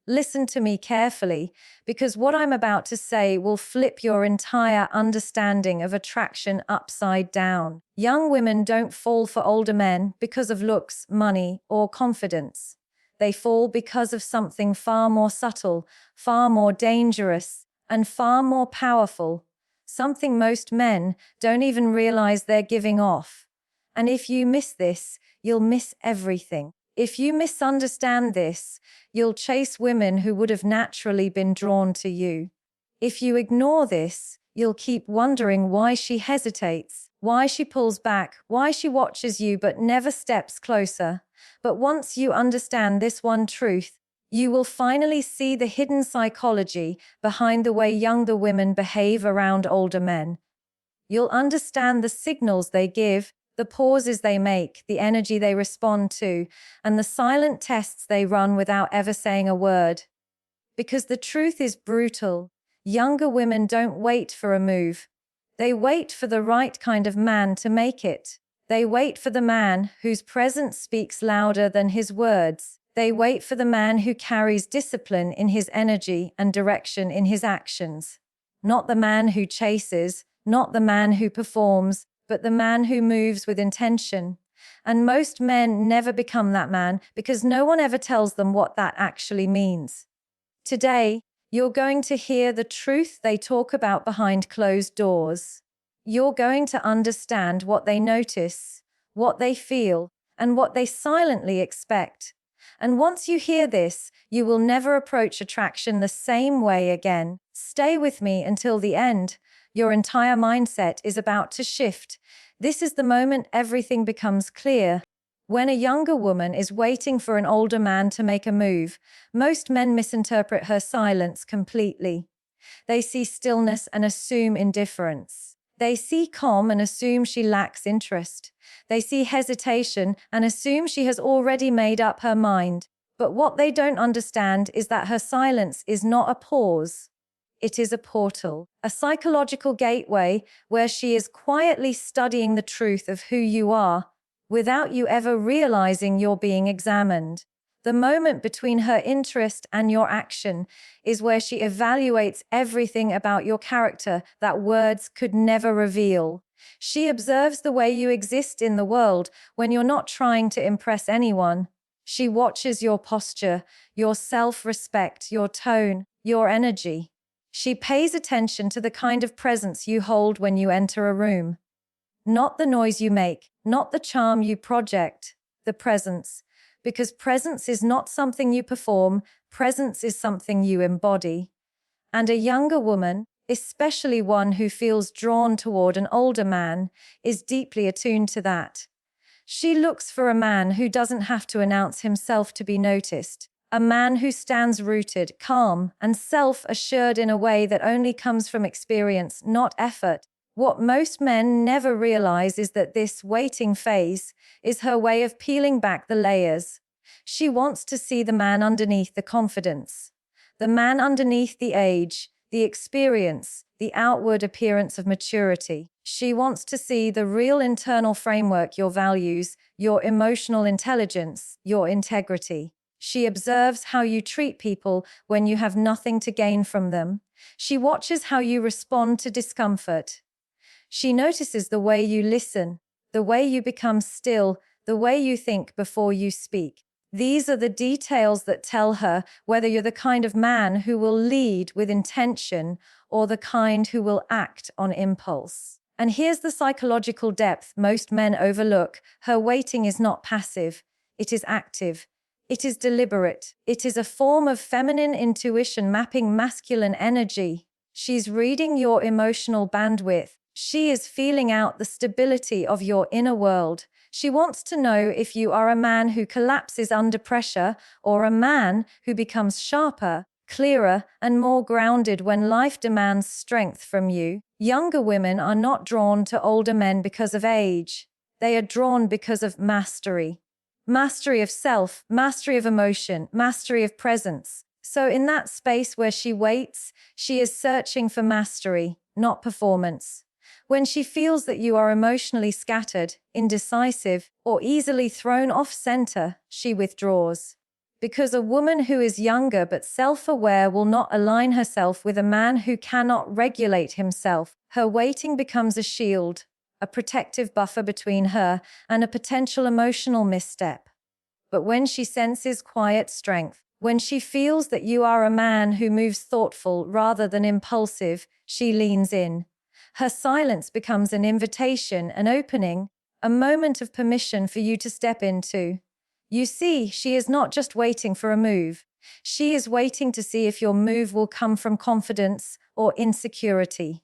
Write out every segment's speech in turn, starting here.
Listen to me carefully, because what I'm about to say will flip your entire understanding of attraction upside down. Young women don't fall for older men because of looks, money, or confidence. They fall because of something far more subtle, far more dangerous, and far more powerful. Something most men don't even realize they're giving off. And if you miss this, you'll miss everything. If you misunderstand this, you'll chase women who would have naturally been drawn to you. If you ignore this, you'll keep wondering why she hesitates, why she pulls back, why she watches you but never steps closer. But once you understand this one truth, you will finally see the hidden psychology behind the way younger women behave around older men. You'll understand the signals they give, the pauses they make, the energy they respond to, and the silent tests they run without ever saying a word. Because the truth is brutal. Younger women don't wait for a move. They wait for the right kind of man to make it. They wait for the man whose presence speaks louder than his words. They wait for the man who carries discipline in his energy and direction in his actions. Not the man who chases, not the man who performs, but the man who moves with intention. And most men never become that man because no one ever tells them what that actually means. Today, you're going to hear the truth they talk about behind closed doors. You're going to understand what they notice, what they feel, and what they silently expect. And once you hear this, you will never approach attraction the same way again. Stay with me until the end. Your entire mindset is about to shift. This is the moment everything becomes clear. When a younger woman is waiting for an older man to make a move, most men misinterpret her silence completely. They see stillness and assume indifference. They see calm and assume she lacks interest. They see hesitation and assume she has already made up her mind. But what they don't understand is that her silence is not a pause. It is a portal, a psychological gateway where she is quietly studying the truth of who you are, without you ever realizing you're being examined. The moment between her interest and your action is where she evaluates everything about your character that words could never reveal. She observes the way you exist in the world when you're not trying to impress anyone. She watches your posture, your self-respect, your tone, your energy. She pays attention to the kind of presence you hold when you enter a room. Not the noise you make, not the charm you project, the presence. Because presence is not something you perform, presence is something you embody. And a younger woman, especially one who feels drawn toward an older man, is deeply attuned to that. She looks for a man who doesn't have to announce himself to be noticed. A man who stands rooted, calm, and self-assured in a way that only comes from experience, not effort. What most men never realize is that this waiting phase is her way of peeling back the layers. She wants to see the man underneath the confidence, the man underneath the age, the experience, the outward appearance of maturity. She wants to see the real internal framework, your values, your emotional intelligence, your integrity. She observes how you treat people when you have nothing to gain from them. She watches how you respond to discomfort. She notices the way you listen, the way you become still, the way you think before you speak. These are the details that tell her whether you're the kind of man who will lead with intention or the kind who will act on impulse. And here's the psychological depth most men overlook. Her waiting is not passive, it is active. It is deliberate. It is a form of feminine intuition mapping masculine energy. She's reading your emotional bandwidth. She is feeling out the stability of your inner world. She wants to know if you are a man who collapses under pressure or a man who becomes sharper, clearer, and more grounded when life demands strength from you. Younger women are not drawn to older men because of age. They are drawn because of mastery. Mastery of self, mastery of emotion, mastery of presence. So in that space where she waits, she is searching for mastery, not performance. When she feels that you are emotionally scattered, indecisive, or easily thrown off center, she withdraws. Because a woman who is younger but self-aware will not align herself with a man who cannot regulate himself. Her waiting becomes a shield, a protective buffer between her and a potential emotional misstep. But when she senses quiet strength, when she feels that you are a man who moves thoughtful rather than impulsive, she leans in. Her silence becomes an invitation, an opening, a moment of permission for you to step into. You see, she is not just waiting for a move. She is waiting to see if your move will come from confidence or insecurity.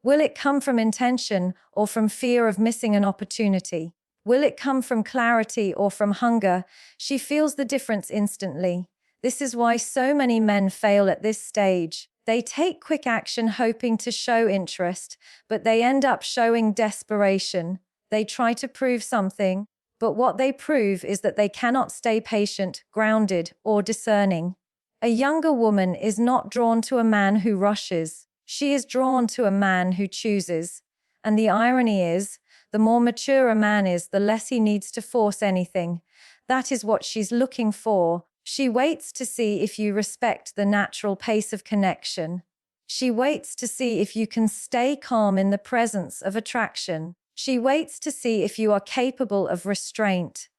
Will it come from intention or from fear of missing an opportunity? Will it come from clarity or from hunger? She feels the difference instantly. This is why so many men fail at this stage. They take quick action hoping to show interest, but they end up showing desperation. They try to prove something, but what they prove is that they cannot stay patient, grounded, or discerning. A younger woman is not drawn to a man who rushes. She is drawn to a man who chooses. And the irony is, the more mature a man is, the less he needs to force anything. That is what she's looking for. She waits to see if you respect the natural pace of connection. She waits to see if you can stay calm in the presence of attraction. She waits to see if you are capable of restraint.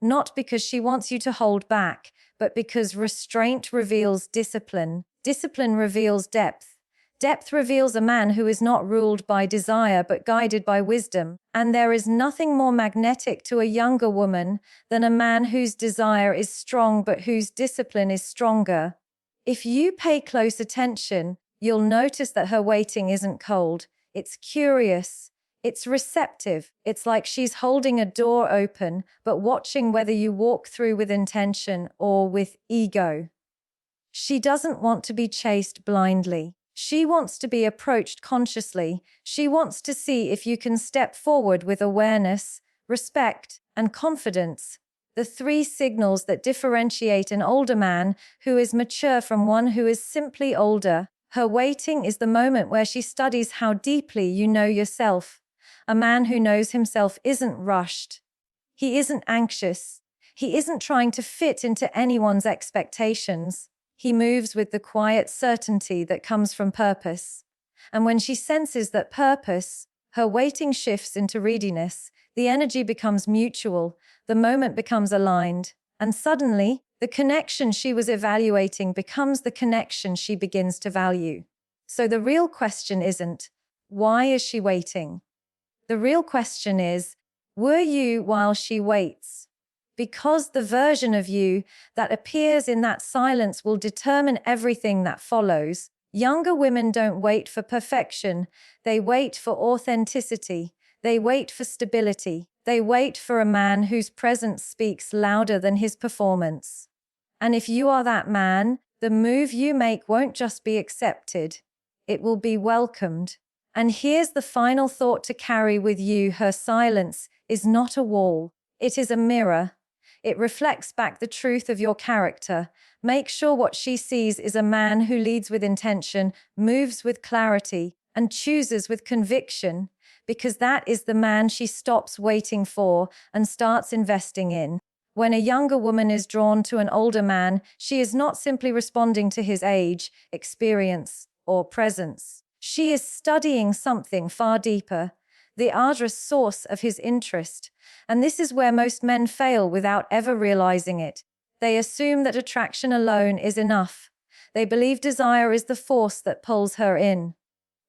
Not because she wants you to hold back, but because restraint reveals discipline. Discipline reveals depth. Depth reveals a man who is not ruled by desire but guided by wisdom. And there is nothing more magnetic to a younger woman than a man whose desire is strong but whose discipline is stronger. If you pay close attention, you'll notice that her waiting isn't cold. It's curious. It's receptive. It's like she's holding a door open but watching whether you walk through with intention or with ego. She doesn't want to be chased blindly. She wants to be approached consciously. She wants to see if you can step forward with awareness, respect, and confidence. The three signals that differentiate an older man who is mature from one who is simply older. Her waiting is the moment where she studies how deeply you know yourself. A man who knows himself isn't rushed. He isn't anxious. He isn't trying to fit into anyone's expectations. He moves with the quiet certainty that comes from purpose. And when she senses that purpose, her waiting shifts into readiness. The energy becomes mutual, the moment becomes aligned, and suddenly, the connection she was evaluating becomes the connection she begins to value. So the real question isn't, why is she waiting? The real question is, were you while she waits? Because the version of you that appears in that silence will determine everything that follows. Younger women don't wait for perfection. They wait for authenticity. They wait for stability. They wait for a man whose presence speaks louder than his performance. And if you are that man, the move you make won't just be accepted. It will be welcomed. And here's the final thought to carry with you. Her silence is not a wall. It is a mirror. It reflects back the truth of your character. Make sure what she sees is a man who leads with intention, moves with clarity, and chooses with conviction, because that is the man she stops waiting for and starts investing in. When a younger woman is drawn to an older man, she is not simply responding to his age, experience, or presence. She is studying something far deeper, the arduous source of his interest. And this is where most men fail without ever realizing it. They assume that attraction alone is enough. They believe desire is the force that pulls her in.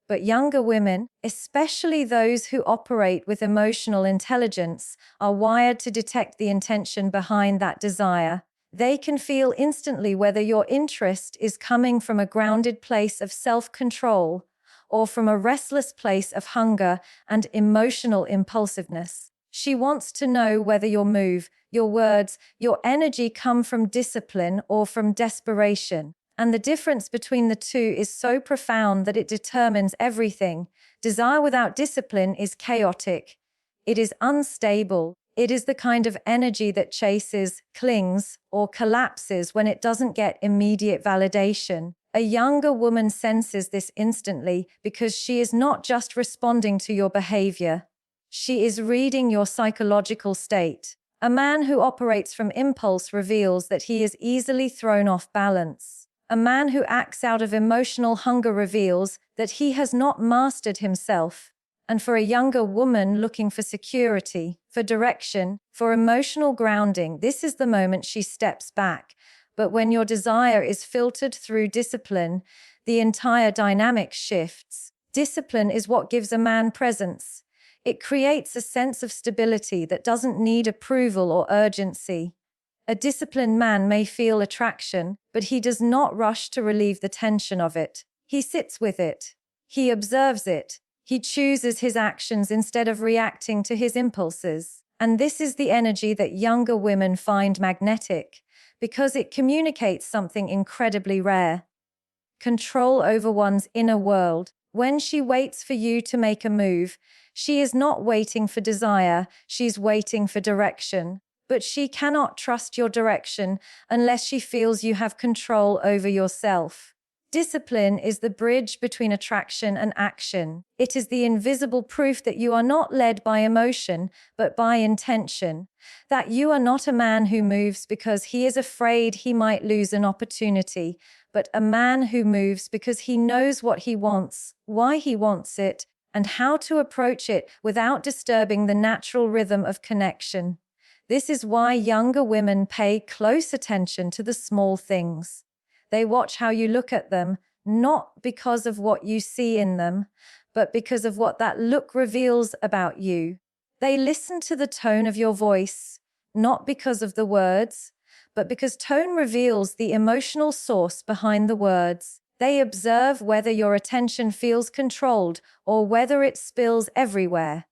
But younger women, especially those who operate with emotional intelligence, are wired to detect the intention behind that desire. They can feel instantly whether your interest is coming from a grounded place of self-control or from a restless place of hunger and emotional impulsiveness. She wants to know whether your move, your words, your energy come from discipline or from desperation. And the difference between the two is so profound that it determines everything. Desire without discipline is chaotic. It is unstable. It is the kind of energy that chases, clings, or collapses when it doesn't get immediate validation. A younger woman senses this instantly because she is not just responding to your behavior. She is reading your psychological state. A man who operates from impulse reveals that he is easily thrown off balance. A man who acts out of emotional hunger reveals that he has not mastered himself. And for a younger woman looking for security, for direction, for emotional grounding, this is the moment she steps back. But when your desire is filtered through discipline, the entire dynamic shifts. Discipline is what gives a man presence. It creates a sense of stability that doesn't need approval or urgency. A disciplined man may feel attraction, but he does not rush to relieve the tension of it. He sits with it. He observes it. He chooses his actions instead of reacting to his impulses. And this is the energy that younger women find magnetic, because it communicates something incredibly rare. Control over one's inner world. When she waits for you to make a move, she is not waiting for desire, she's waiting for direction. But she cannot trust your direction unless she feels you have control over yourself. Discipline is the bridge between attraction and action. It is the invisible proof that you are not led by emotion, but by intention. That you are not a man who moves because he is afraid he might lose an opportunity, but a man who moves because he knows what he wants, why he wants it, and how to approach it without disturbing the natural rhythm of connection. This is why younger women pay close attention to the small things. They watch how you look at them, not because of what you see in them, but because of what that look reveals about you. They listen to the tone of your voice, not because of the words, but because tone reveals the emotional source behind the words. They observe whether your attention feels controlled or whether it spills everywhere.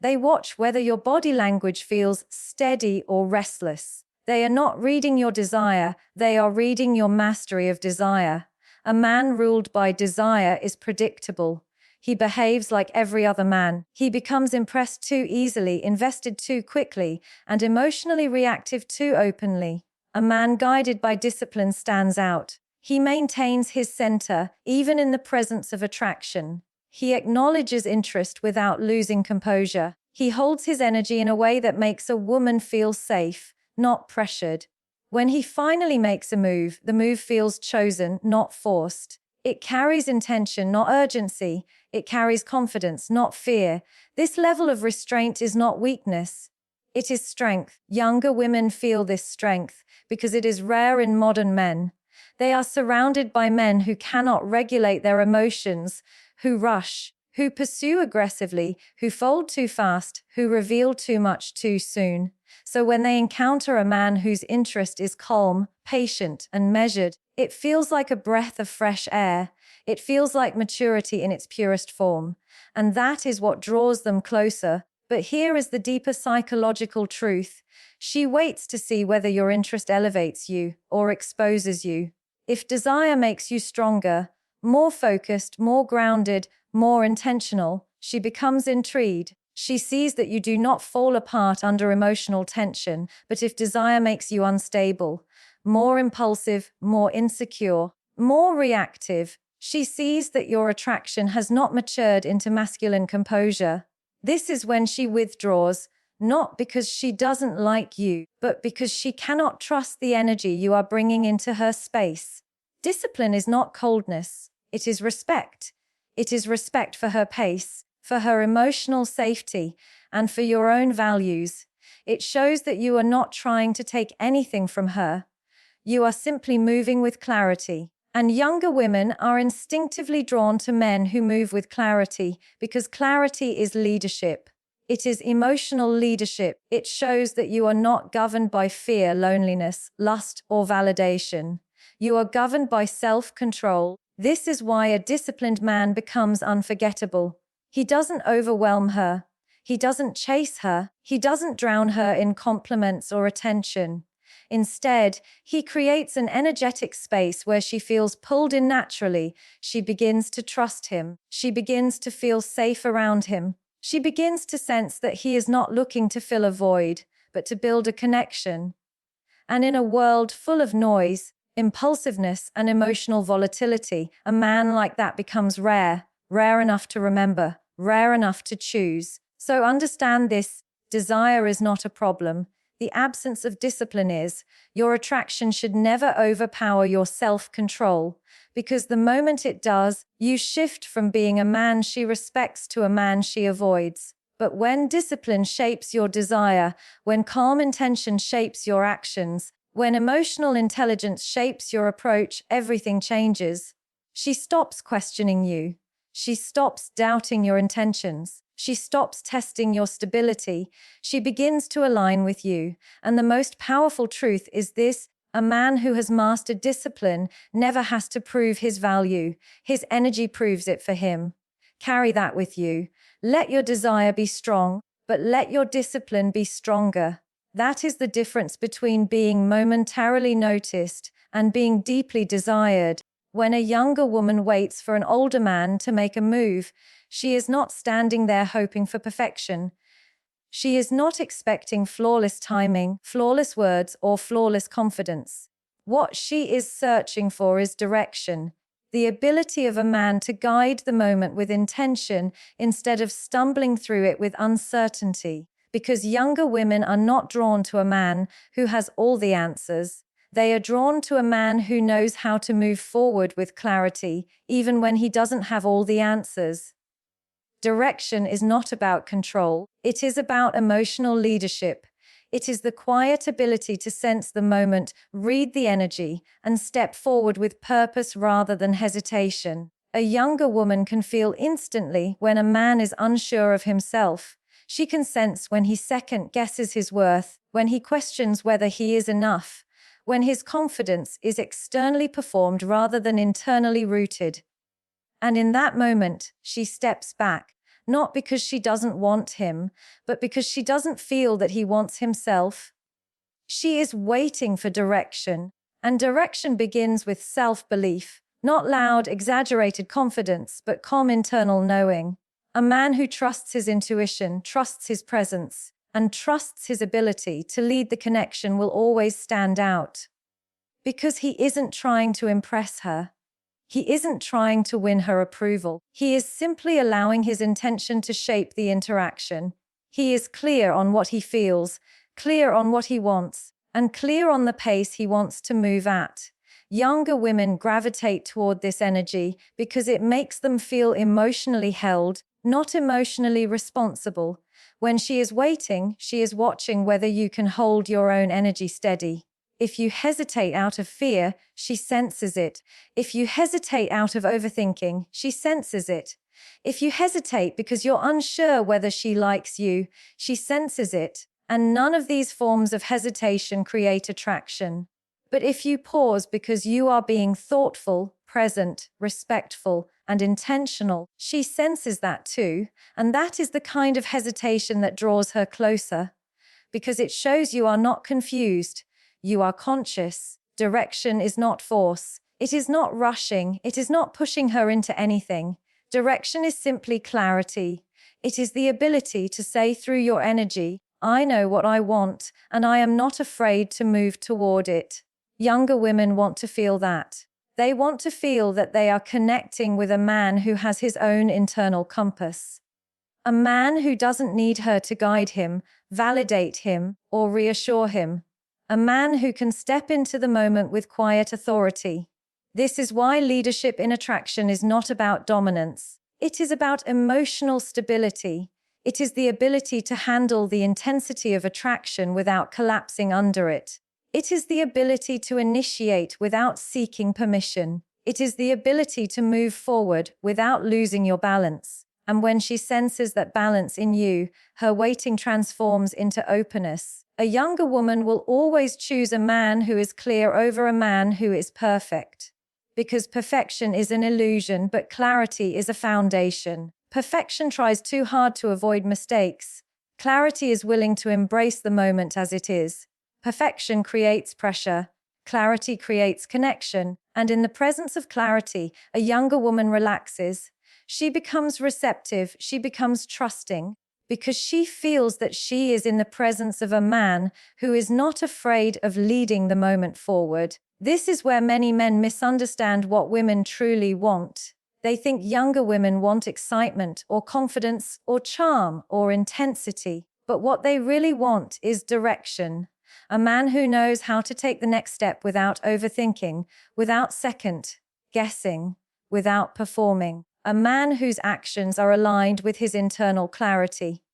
They watch whether your body language feels steady or restless. They are not reading your desire, they are reading your mastery of desire. A man ruled by desire is predictable. He behaves like every other man. He becomes impressed too easily, invested too quickly, and emotionally reactive too openly. A man guided by discipline stands out. He maintains his center, even in the presence of attraction. He acknowledges interest without losing composure. He holds his energy in a way that makes a woman feel safe, not pressured. When he finally makes a move, the move feels chosen, not forced. It carries intention, not urgency. It carries confidence, not fear. This level of restraint is not weakness. It is strength. Younger women feel this strength because it is rare in modern men. They are surrounded by men who cannot regulate their emotions, who rush, who pursue aggressively, who fold too fast, who reveal too much too soon. So when they encounter a man whose interest is calm, patient, and measured, it feels like a breath of fresh air. It feels like maturity in its purest form. And that is what draws them closer. But here is the deeper psychological truth. She waits to see whether your interest elevates you or exposes you. If desire makes you stronger, more focused, more grounded, more intentional, she becomes intrigued. She sees that you do not fall apart under emotional tension, but if desire makes you unstable, more impulsive, more insecure, more reactive, she sees that your attraction has not matured into masculine composure. This is when she withdraws, not because she doesn't like you, but because she cannot trust the energy you are bringing into her space. Discipline is not coldness, it is respect. It is respect for her pace, for her emotional safety, and for your own values. It shows that you are not trying to take anything from her. You are simply moving with clarity. And younger women are instinctively drawn to men who move with clarity because clarity is leadership. It is emotional leadership. It shows that you are not governed by fear, loneliness, lust, or validation. You are governed by self-control. This is why a disciplined man becomes unforgettable. He doesn't overwhelm her. He doesn't chase her. He doesn't drown her in compliments or attention. Instead, he creates an energetic space where she feels pulled in naturally. She begins to trust him. She begins to feel safe around him. She begins to sense that he is not looking to fill a void, but to build a connection. And in a world full of noise, impulsiveness, and emotional volatility, a man like that becomes rare, rare enough to remember, rare enough to choose. So understand this: desire is not a problem. the absence of discipline is. Your attraction should never overpower your self-control, because the moment it does, you shift from being a man she respects to a man she avoids. But when discipline shapes your desire, when calm intention shapes your actions, when emotional intelligence shapes your approach, everything changes. She stops questioning you. She stops doubting your intentions. She stops testing your stability. She begins to align with you. And the most powerful truth is this: a man who has mastered discipline never has to prove his value. His energy proves it for him. Carry that with you. Let your desire be strong, but let your discipline be stronger. That is the difference between being momentarily noticed and being deeply desired. When a younger woman waits for an older man to make a move, she is not standing there hoping for perfection. She is not expecting flawless timing, flawless words, or flawless confidence. What she is searching for is direction, the ability of a man to guide the moment with intention instead of stumbling through it with uncertainty. Because younger women are not drawn to a man who has all the answers. They are drawn to a man who knows how to move forward with clarity, even when he doesn't have all the answers. Direction is not about control. It is about emotional leadership. It is the quiet ability to sense the moment, read the energy, and step forward with purpose rather than hesitation. A younger woman can feel instantly when a man is unsure of himself. She can sense when he second guesses his worth, when he questions whether he is enough, when his confidence is externally performed rather than internally rooted. And in that moment, she steps back, not because she doesn't want him, but because she doesn't feel that he wants himself. She is waiting for direction, and direction begins with self-belief, not loud, exaggerated confidence, but calm internal knowing. A man who trusts his intuition, trusts his presence, and trusts his ability to lead the connection will always stand out. Because he isn't trying to impress her. He isn't trying to win her approval. He is simply allowing his intention to shape the interaction. He is clear on what he feels, clear on what he wants, and clear on the pace he wants to move at. Younger women gravitate toward this energy because it makes them feel emotionally held, not emotionally responsible. When she is waiting, she is watching whether you can hold your own energy steady. If you hesitate out of fear, she senses it. If you hesitate out of overthinking, she senses it. If you hesitate because you're unsure whether she likes you, she senses it. And none of these forms of hesitation create attraction. But if you pause because you are being thoughtful, present, respectful, and intentional, she senses that too. And that is the kind of hesitation that draws her closer. Because it shows you are not confused. You are conscious. Direction is not force. It is not rushing. It is not pushing her into anything. Direction is simply clarity. It is the ability to say through your energy, I know what I want, and I am not afraid to move toward it. Younger women want to feel that. They want to feel that they are connecting with a man who has his own internal compass. A man who doesn't need her to guide him, validate him, or reassure him. A man who can step into the moment with quiet authority. This is why leadership in attraction is not about dominance. It is about emotional stability. It is the ability to handle the intensity of attraction without collapsing under it. It is the ability to initiate without seeking permission. It is the ability to move forward without losing your balance. And when she senses that balance in you, her waiting transforms into openness. A younger woman will always choose a man who is clear over a man who is perfect. Because perfection is an illusion, but clarity is a foundation. Perfection tries too hard to avoid mistakes. Clarity is willing to embrace the moment as it is. Perfection creates pressure. Clarity creates connection. And in the presence of clarity, a younger woman relaxes. She becomes receptive. She becomes trusting. Because she feels that she is in the presence of a man who is not afraid of leading the moment forward. This is where many men misunderstand what women truly want. They think younger women want excitement or confidence or charm or intensity. But what they really want is direction. A man who knows how to take the next step without overthinking, without second guessing, without performing. A man whose actions are aligned with his internal clarity.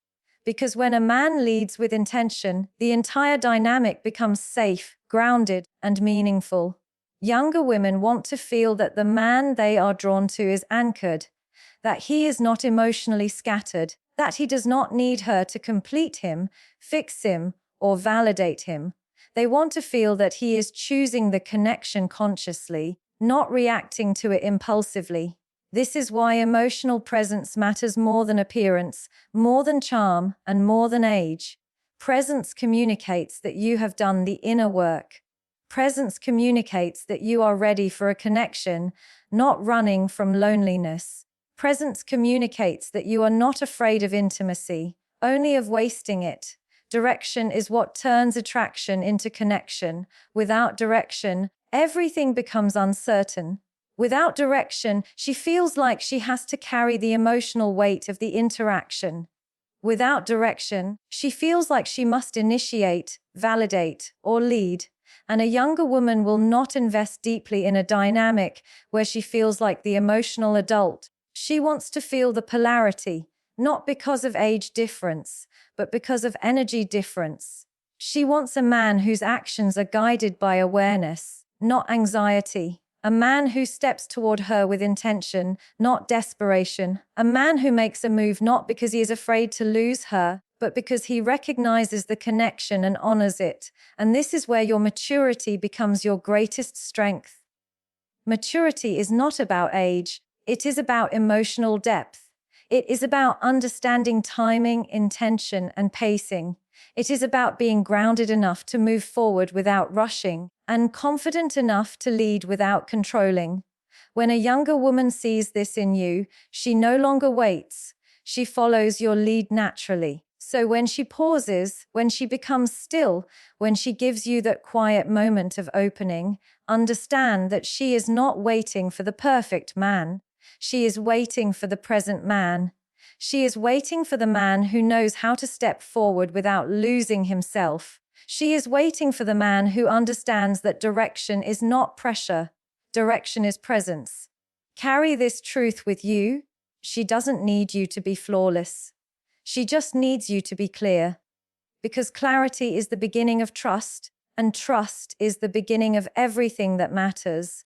Because when a man leads with intention, the entire dynamic becomes safe, grounded, and meaningful. Younger women want to feel that the man they are drawn to is anchored, that he is not emotionally scattered, that he does not need her to complete him, fix him, or validate him. They want to feel that he is choosing the connection consciously, not reacting to it impulsively. This is why emotional presence matters more than appearance, more than charm, and more than age. Presence communicates that you have done the inner work. Presence communicates that you are ready for a connection, not running from loneliness. Presence communicates that you are not afraid of intimacy, only of wasting it. Direction is what turns attraction into connection. Without direction, everything becomes uncertain. Without direction, she feels like she has to carry the emotional weight of the interaction. Without direction, she feels like she must initiate, validate, or lead. And a younger woman will not invest deeply in a dynamic where she feels like the emotional adult. She wants to feel the polarity, not because of age difference, but because of energy difference. She wants a man whose actions are guided by awareness, not anxiety. A man who steps toward her with intention, not desperation. A man who makes a move not because he is afraid to lose her, but because he recognizes the connection and honors it. And this is where your maturity becomes your greatest strength. Maturity is not about age. It is about emotional depth. It is about understanding timing, intention, and pacing. It is about being grounded enough to move forward without rushing, and confident enough to lead without controlling. When a younger woman sees this in you, she no longer waits. She follows your lead naturally. So when she pauses, when she becomes still, when she gives you that quiet moment of opening, understand that she is not waiting for the perfect man. She is waiting for the present man. She is waiting for the man who knows how to step forward without losing himself. She is waiting for the man who understands that direction is not pressure. Direction is presence. Carry this truth with you. She doesn't need you to be flawless. She just needs you to be clear. Because clarity is the beginning of trust, and trust is the beginning of everything that matters.